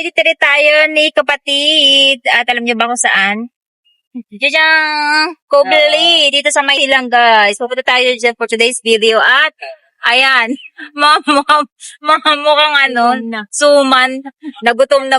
dito rin tayo ni kapatid. At alam niyo ba kung saan? Diyan! Kobili! Dito sa Mailang, guys. Pupunta tayo dyan for today's video. At, ayan, mukhang suman. Nagutom na.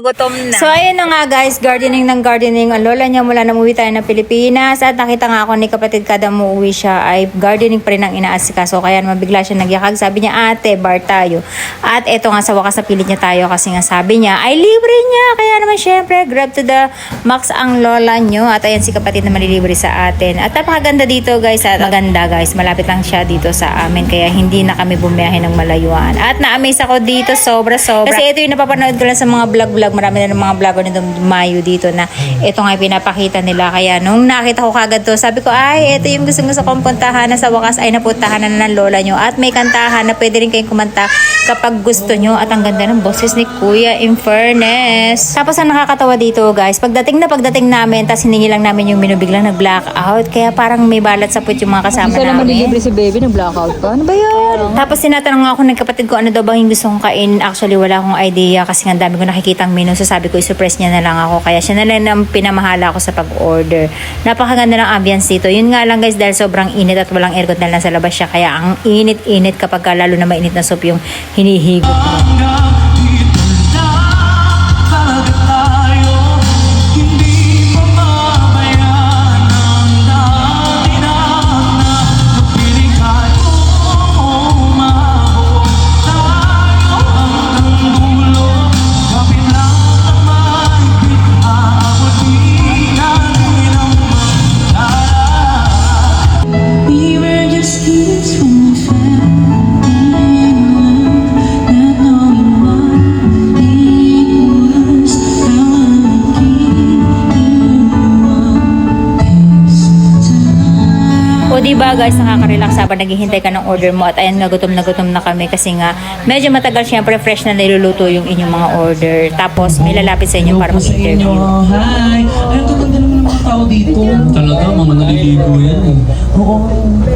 So, ayun na nga guys, gardening ng gardening. Ang lola niya mula na umuwi tayo ng Pilipinas. At nakita nga ako ni kapatid kada umuwi siya ay gardening pa rin ang inaasikaso. Kaya naman bigla siya nagyakag. Sabi niya, ate, bar tayo. At eto nga sa wakas napilit niya tayo kasi nga sabi niya ay libre niya. Kaya naman syempre, grab to the max ang lola niyo. At ayan si kapatid na malilibre sa atin. At napakaganda dito guys. At maganda guys. Malapit lang siya dito sa amin. Kaya hindi na kami bumiyahe ng malayuan. At na-amaze ako dito sobra. Kasi ito yung napapanood ko lang sa mga vlog. Marami na ng mga vlogger nito Mayo dito na ito nga pinapakita nila. Kaya nung nakita ko kagad to, sabi ko ay ito yung gusto kong puntahan na sa wakas ay napuntahan na ng lola nyo. At may kantahan na pwede rin kayong kumanta kapag gusto nyo. At ang ganda ng boses ni Kuya, in fairness. Tapos ang nakakatawa dito guys, pagdating namin, tapos hiningi lang namin yung menu, biglang nag-blackout. Kaya parang may balat sa puwet yung mga kasama namin. Isa naman nilibre si baby, nag-blackout pa. Ano ba yan? Tapos tinatanong ako ng kapatid ko ano daw bang yung gusto kong kain. Actually wala akong idea kasi nga dami ko nakikitang menu. So sabi ko i-surprise niya na lang ako. Kaya siya na lang ang pinamahala ako sa pag-order. Napakaganda ng ambience dito. Yun nga lang guys dahil sobrang init at walang aircon dahil nasa labas siya. Kaya ang init-init kapag lalo na mainit na soup yung hinihigop mo. O diba guys, nakaka-relax habang naghihintay ka ng order mo. At ayan nga, gutom na kami kasi nga medyo matagal, syempre fresh na niluluto yung inyong mga order. Tapos may lalapit sa inyo para mag-interview. Hi! Ayun, gaganda naman ng mga tao dito. Talaga, mga naliligo yan eh. Oo.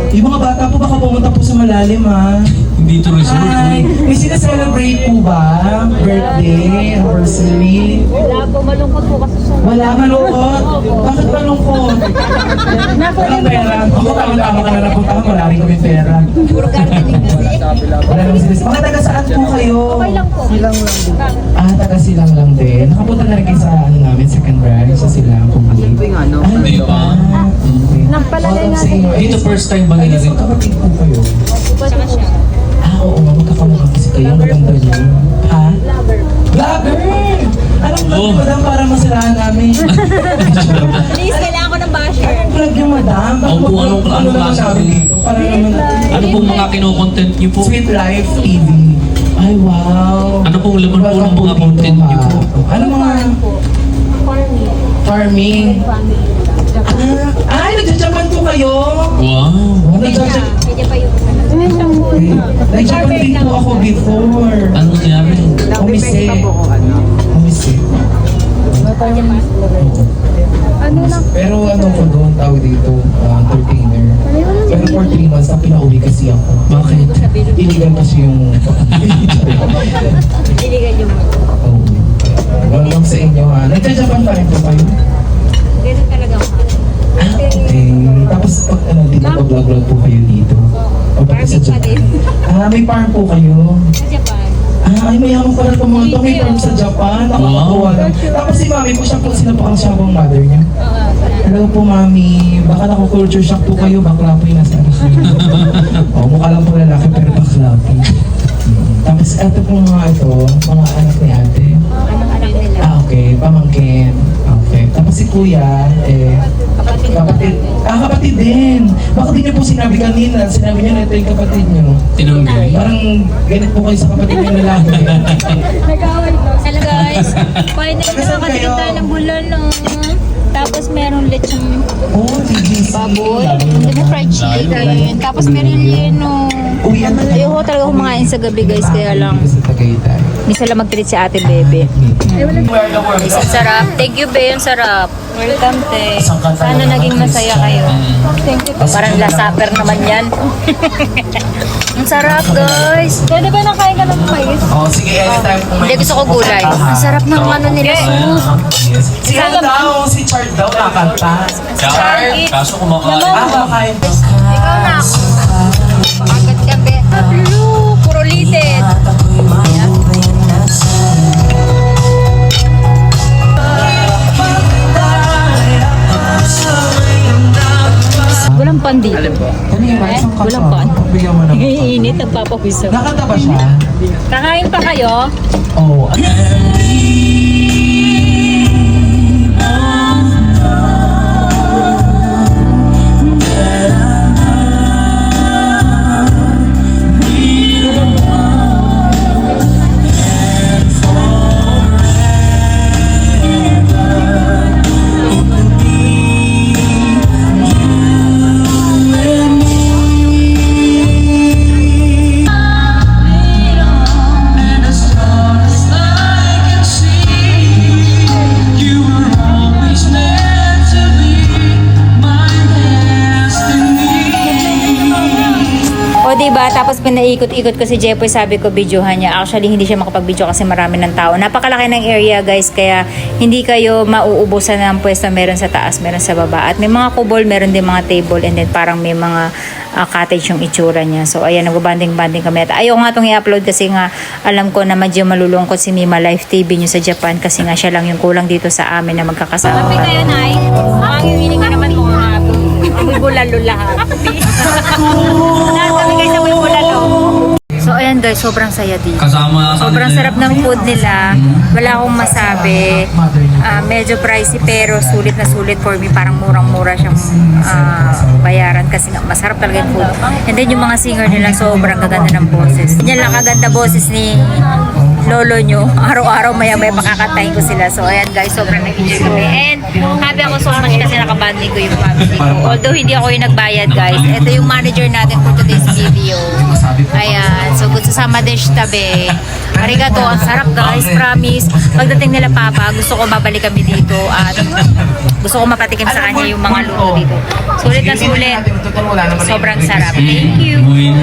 Yung mga bata po baka pumunta po sa malalim ha. Hindi ito resort. Hi! May sinaselebrate po ba? Birthday, anniversary? Wala po, malungkot po kasi siya. Wala malungkot? Bakit malungkot? Walang pera. Ako tama ka na napunta ka, wala rin kami pera. Wala naman sila. Mga taga saan po kayo? Okay lang po. Silang lang din. Taga silang lang din. Nakapunta na rin kayo sa ano namin, second branch, sa silang kumali. Hindi pa. Nagpalagay nga sa inyo. Dito first time ba nila dito? Kapatid po kayo. Sama siya. Oo nga, magkakamukha kasi kayo. Ang ganda niyo. Ha? Vlogger! Anong vlog, madam, para masiraan namin? Please, kailangan ko ng basher. Anong vlog yung madam? Opo, anong naman klase? namin dito? Para naman Ano pong mga kino-content niyo po? Sweet Life TV. Ay, wow. Ano pong laman po ng mga content niyo po? Ano mga farming? Ay, nagjajapan po kayo? Wow. Kanya pa yung Nagjajapan din po ako before. Ano nangyari? Umise. Umise. ano lang. Pero ano ko doon, tawag dito, entertainer. Pero for 3 months, na pinauwi kasi ako. Bakit? Illegal kasi yung... Diligan yung Oo. Welcome sa inyo ha. Nagja-Japan pa rin po kayo? ganun talaga ako. Okay. Tapos pag dito pag-vlog po kayo dito. Pag sa Japan. May farm po kayo. Sa Japan. Ay, mayaman pala itong mga ito. May farm sa Japan. Nakakatuwa lang. Tapos si mami po, siya po, sino po ang siyabang mother niya? Hello po, mami. Baka naku-culture shock po kayo. Bakla po yung nasa anak niyo. Mukha lang po lalaki pero bakla po. Tapos ito po mga anak ni ate. Anong anak nila? Okay. Pamangkin. Okay. Tapos si kuya, kapatid. Kapatid din. Bakit di niyo po sinabi kanina? Sinabi niyo na ito yung kapatid niyo. Tinanggay. Parang ganit po kayo sa kapatid niyo na lalaki. Nag-away po. Hello guys, finally nakakatikim tayo ng bulan no. Tapos meron lechong Oh, TGC. baboy, may fried chicken, tapos meron yeno. Uy, ano na Ayoko talaga kumain sa gabi guys, kaya lang sa Tagaytay. minsan lang mag-treat si ate bebe. Guys, ang sarap. Thank you be, ang sarap. Welcome te. Sana naging masaya kayo. Thank you. Parang last supper naman yan. Ang sarap, guys. Pwede ba nakain ka ng mais? Oh, sige, anytime po. Hindi, gusto ko gulay. Ang sarap ng ano nila, sus. Yes. Si ano daw, si Chart daw nakanta. Char, kaso kumakain. Kumakain daw. Ikaw na. Pagod ka, be. Blue, puro lited. Walang pan dito. Ano yung isang kaso? Walang pan. Bigyan mo naman. Iinit, nagpapawiso. Nakanta ba siya? Kakain pa kayo? Oo. O diba, tapos pinaikot-ikot ko si Jepoy, sabi ko videohan niya. Actually, hindi siya makapag-video kasi marami ng tao. Napakalaki ng area guys, kaya hindi kayo mauubusan ng pwesto. Meron sa taas, meron sa baba. At may mga kubol, meron din mga table, and then parang may mga cottage yung itsura niya. So ayan, nagbabanding-banding kami. At ayaw nga itong i-upload kasi nga alam ko na medyo malulungkot si Mima Live TV niyo sa Japan kasi nga siya lang yung kulang dito sa amin na magkakasama. Happy kayo, Nay. Ang hiwiling ka naman mo nga. Amoy bulalo lahat. Sabi guys, amoy bulalo. So ayan guys, sobrang saya dito. Kasama sa Sobrang kanila sarap ng food nila. Wala akong masabi. Medyo pricey pero sulit na sulit for me. Parang murang-mura siyang bayaran kasi nga masarap talaga yung food. And then yung mga singer nila sobrang gaganda ng boses. Yan lang kaganda boses ni lolo nyo. Araw-araw maya-maya pakakatayin ko sila. So ayan guys, sobrang nag-enjoy kami. And happy ako so much kasi nakabanding ko yung family ko. Although hindi ako yung nagbayad guys. Ito yung manager natin for today's video. Ayan. So good sa Samadesh tabi. Arigato. Ang sarap guys. Promise. Pagdating nila papa, gusto ko babalik kami dito at gusto ko mapatikim sa kanya yung mga luto dito. Sulit na sulit. Sobrang sarap. Thank you. Uy.